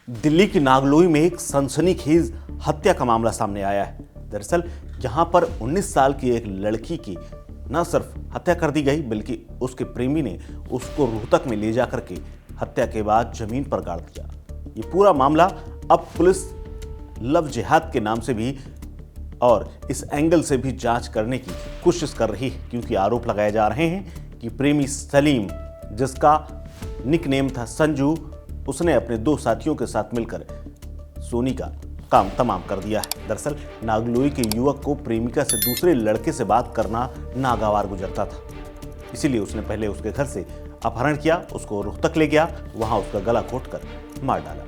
दिल्ली की नागलोई में एक सनसनीखेज हत्या का मामला सामने आया है। दरअसल यहां पर 19 साल की एक लड़की की न सिर्फ हत्या कर दी गई बल्कि उसके प्रेमी ने उसको रोहतक में ले जाकर के हत्या के बाद जमीन पर गाड़ दिया। ये पूरा मामला अब पुलिस लव जिहाद के नाम से भी और इस एंगल से भी जांच करने की कोशिश कर रही है, क्योंकि आरोप लगाए जा रहे हैं कि प्रेमी सलीम, जिसका निकनेम था संजू, उसने अपने दो साथियों के साथ मिलकर सोनी का काम तमाम कर दिया है। दरअसल नागलोई के युवक को प्रेमिका से दूसरे लड़के से बात करना नागवार गुजरता था, इसीलिए उसने पहले उसके घर से अपहरण किया, उसको रोहतक ले गया, वहां उसका गला घोंटकर मार डाला।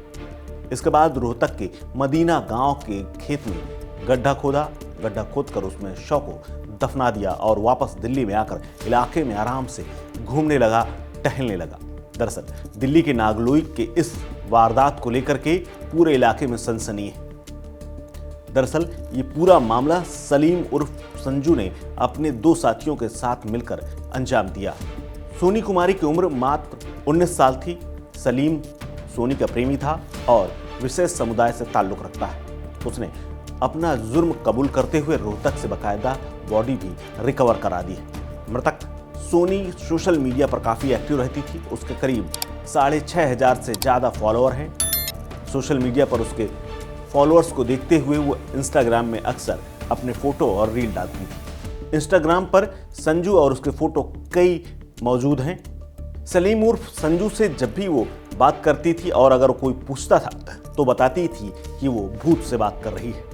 इसके बाद रोहतक के मदीना गांव के खेत में गड्ढा खोदकर उसमें शव को दफना दिया और वापस दिल्ली में आकर इलाके में आराम से घूमने लगा, टहलने लगा। दरअसल दिल्ली के नागलोई के इस वारदात को लेकर के पूरे इलाके में सनसनी है। दरअसल ये पूरा मामला सलीम उर्फ संजू ने अपने दो साथियों के साथ मिलकर अंजाम दिया। सोनी कुमारी की उम्र मात्र 19 साल थी। सलीम सोनी का प्रेमी था और विशेष समुदाय से ताल्लुक रखता है। उसने अपना जुर्म कबूल करते हुए रोहतक से बाकायदा बॉडी भी रिकवर करा दी है। मृतक सोनी सोशल मीडिया पर काफ़ी एक्टिव रहती थी। उसके करीब 6,500 से ज़्यादा फॉलोअर हैं। सोशल मीडिया पर उसके फॉलोअर्स को देखते हुए वो इंस्टाग्राम में अक्सर अपने फ़ोटो और रील डालती थी। इंस्टाग्राम पर संजू और उसके फ़ोटो कई मौजूद हैं। सलीम उर्फ संजू से जब भी वो बात करती थी और अगर कोई पूछता था तो बताती थी कि वो भूत से बात कर रही है।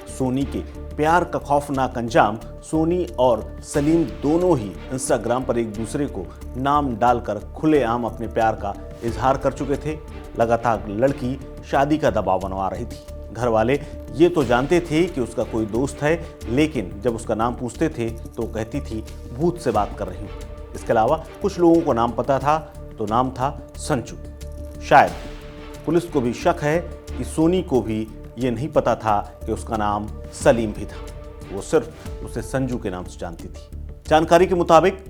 सोनी के प्यार का खौफनाक अंजाम, सोनी और सलीम दोनों ही इंस्टाग्राम पर एक दूसरे को नाम डालकर खुलेआम अपने प्यार का इजहार कर चुके थे। लगातार लड़की शादी का दबाव बनवा रही थी। घर वाले ये तो जानते थे कि उसका कोई दोस्त है, लेकिन जब उसका नाम पूछते थे तो कहती थी भूत से बात कर रही हूँ। इसके अलावा कुछ लोगों को नाम पता था, तो नाम था संजू। शायद पुलिस को भी शक है कि सोनी को भी ये नहीं पता था कि उसका नाम सलीम भी था। वो सिर्फ उसे संजू के नाम से जानती थी। जानकारी के मुताबिक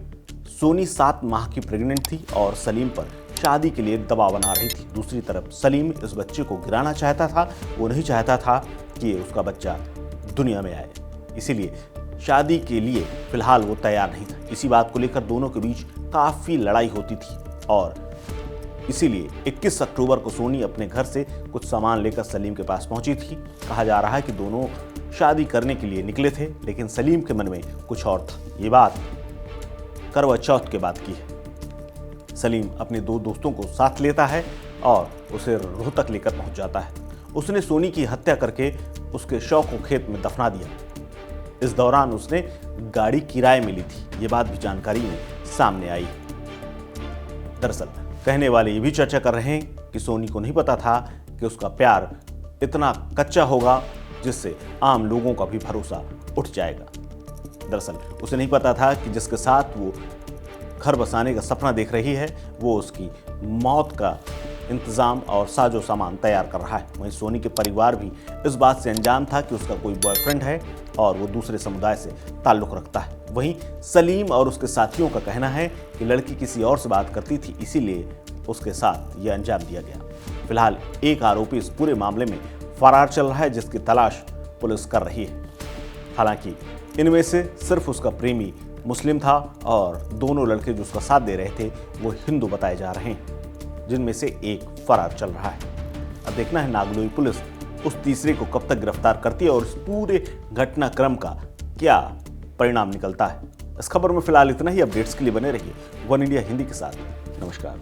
सोनी 7 माह की प्रेग्नेंट थी और सलीम पर शादी के लिए दबाव बना रही थी। दूसरी तरफ सलीम इस बच्चे को गिराना चाहता था। वो नहीं चाहता था कि उसका बच्चा दुनिया में आए, इसीलिए शादी के लिए फिलहाल वो तैयार नहीं था। इसी बात को लेकर दोनों के बीच काफ़ी लड़ाई होती थी और इसीलिए 21 अक्टूबर को सोनी अपने घर से कुछ सामान लेकर सलीम के पास पहुंची थी। कहा जा रहा है कि दोनों शादी करने के लिए निकले थे, लेकिन सलीम के मन में कुछ और था। ये बात करवा चौथ के बाद की है। सलीम अपने दो दोस्तों को साथ लेता है और उसे रोहतक लेकर पहुंच जाता है। उसने सोनी की हत्या करके उसके शव को खेत में दफना दिया। इस दौरान उसने गाड़ी किराए में ली थी। ये बात भी जानकारी में सामने आई। दरअसल कहने वाले ये भी चर्चा कर रहे हैं कि सोनी को नहीं पता था कि उसका प्यार इतना कच्चा होगा जिससे आम लोगों का भी भरोसा उठ जाएगा। दरअसल उसे नहीं पता था कि जिसके साथ वो घर बसाने का सपना देख रही है वो उसकी मौत का इंतजाम और साजो सामान तैयार कर रहा है। वहीं सोनी के परिवार भी इस बात से अनजान था कि उसका कोई बॉयफ्रेंड है और वो दूसरे समुदाय से ताल्लुक़ रखता है। वहीं सलीम और उसके साथियों का कहना है कि लड़की किसी और से बात करती थी, इसीलिए उसके साथ ये अंजाम दिया गया। फिलहाल एक आरोपी इस पूरे मामले में फरार चल रहा है, जिसकी तलाश पुलिस कर रही है। हालांकि इनमें से सिर्फ उसका प्रेमी मुस्लिम था और दोनों लड़के जो उसका साथ दे रहे थे वो हिंदू बताए जा रहे हैं, जिनमें से एक फरार चल रहा है। अब देखना है नागलोई पुलिस उस तीसरे को कब तक गिरफ्तार करती है और इस पूरे घटनाक्रम का क्या परिणाम निकलता है। इस खबर में फिलहाल इतना ही। अपडेट्स के लिए बने रहिए वन इंडिया हिंदी के साथ। नमस्कार।